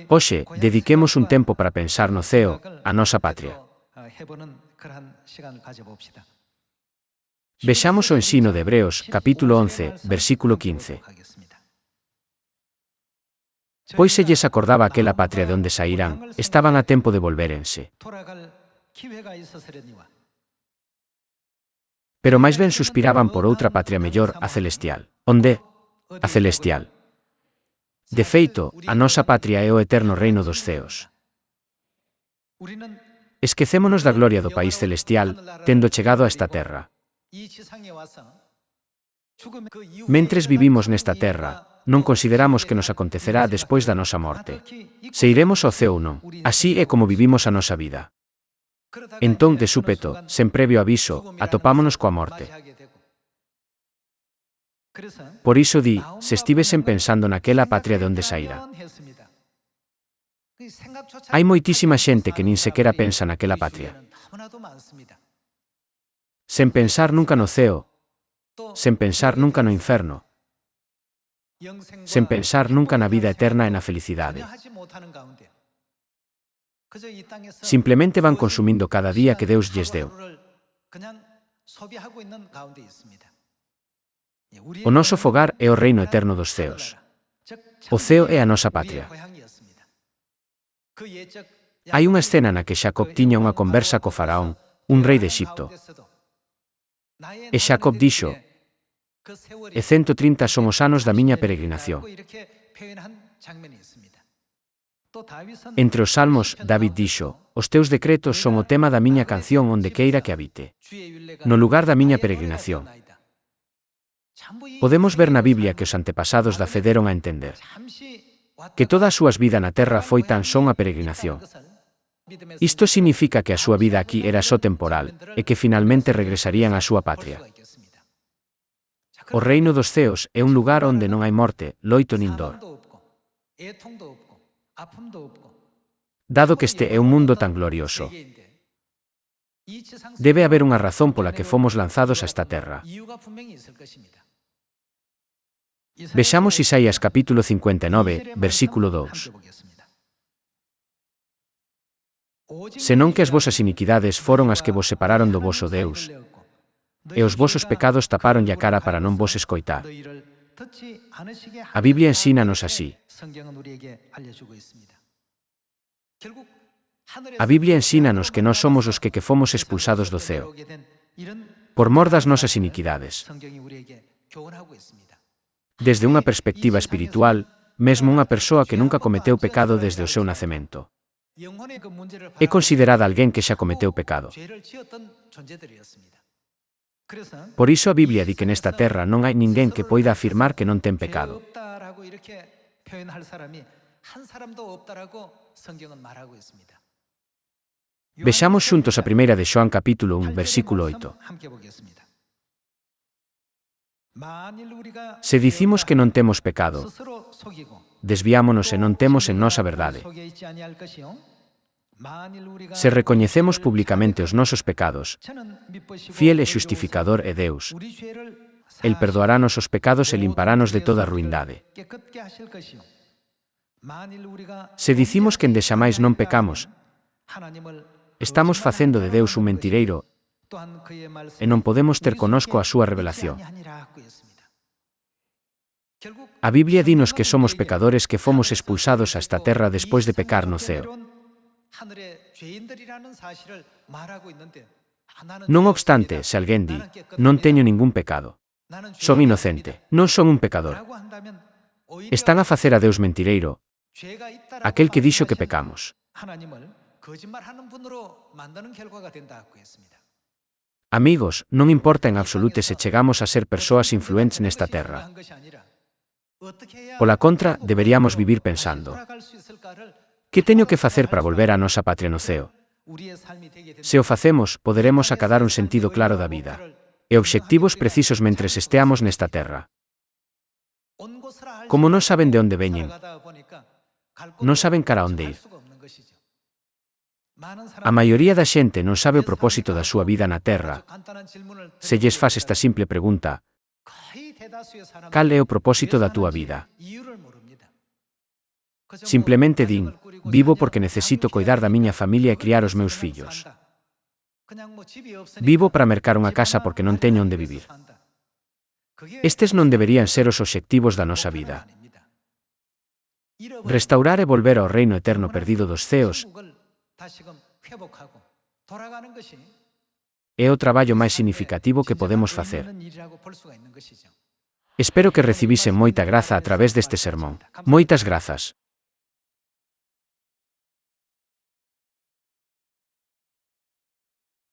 Hoxe, dediquemos un tempo para pensar no ceo, a nosa patria. Vexamos o ensino de Hebreos, capítulo 11, versículo 15. Pois se lles acordaba aquela patria de onde saíran, estaban a tempo de volvérense. Pero máis ben suspiraban por outra patria mellor, a celestial. Onde? A celestial. De feito, a nosa patria é o eterno reino dos ceos. Esquecémonos da gloria do país celestial, tendo chegado a esta terra. Mentres vivimos nesta terra, non consideramos que nos acontecerá despois da nosa morte. Se iremos ao ceo ou non. Así é como vivimos a nosa vida. Entón, de súpeto, sen previo aviso, atopámonos coa morte. Por iso di, se estivesen pensando naquela patria de onde saíra. Hai moitísima xente que nin sequera pensa naquela patria. Sen pensar nunca no ceo, sen pensar nunca no inferno, sen pensar nunca na vida eterna e na felicidade. Simplemente van consumindo cada día que Deus lles deu. O noso fogar é o reino eterno dos ceos. O ceo é a nosa patria. Hai unha escena na que Xacob tiña unha conversa co faraón, un rei de Exipto. E Xacob dixo: "E 130 son os anos da miña peregrinación." Entre os salmos, David dixo: "Os teus decretos son o tema da miña canción onde queira que habite. No lugar da miña peregrinación." Podemos ver na Biblia que os antepasados da fe deron a entender que toda a súa vida na terra foi tan só unha peregrinación. Isto significa que a súa vida aquí era só temporal, e que finalmente regresarían á súa patria. O reino dos ceos é un lugar onde non hai morte, loito nin dor. Dado que este é un mundo tan glorioso, debe haber unha razón pola que fomos lanzados a esta terra. Vexamos Isaías capítulo 59, versículo 2. Senón que as vosas iniquidades foron as que vos separaron do voso Deus, e os vosos pecados taparonlle a cara para non vos escoitar. A Biblia ensínanos así. A Biblia ensínanos que nós somos os que fomos expulsados do ceo, por mor das nosas iniquidades. Desde unha perspectiva espiritual, mesmo unha persoa que nunca cometeu pecado desde o seu nacemento é considerada alguén que xa cometeu pecado. Por iso a Biblia di que nesta terra non hai ninguén que poida afirmar que non ten pecado. Vexamos xuntos a primeira de Xoán capítulo 1, versículo 8. Se dicimos que non temos pecado, desviámonos e non temos en nós a verdade. Se recoñecemos públicamente os nosos pecados, fiel e xustificador é Deus. El perdoarános os pecados e limparános de toda ruindade. Se dicimos que endexamais non pecamos, estamos facendo de Deus un mentireiro e non podemos ter conosco a súa revelación. A Biblia dinos que somos pecadores que fomos expulsados a esta terra despois de pecar no ceo. Non obstante, se alguén di, non teño ningún pecado, son inocente, non son un pecador, están a facer a Deus mentireiro, aquel que dixo que pecamos. Amigos, non importa en absoluto se chegamos a ser persoas influentes nesta terra. Pola contra, deberíamos vivir pensando: que teño que facer para volver á nosa patria no ceo? Se o facemos, poderemos acadar un sentido claro da vida e obxectivos precisos mentres esteamos nesta terra. Como non saben de onde veñen, non saben cara onde ir. A maioría da xente non sabe o propósito da súa vida na terra. Se lles faz esta simple pregunta: cal é o propósito da túa vida? Simplemente din, vivo porque necesito coidar da miña familia e criar os meus fillos. Vivo para mercar unha casa porque non teño onde vivir. Estes non deberían ser os obxectivos da nosa vida. Restaurar e volver ao reino eterno perdido dos ceos é o traballo máis significativo que podemos facer. Espero que recibisen moita graza a través deste sermón. Moitas grazas.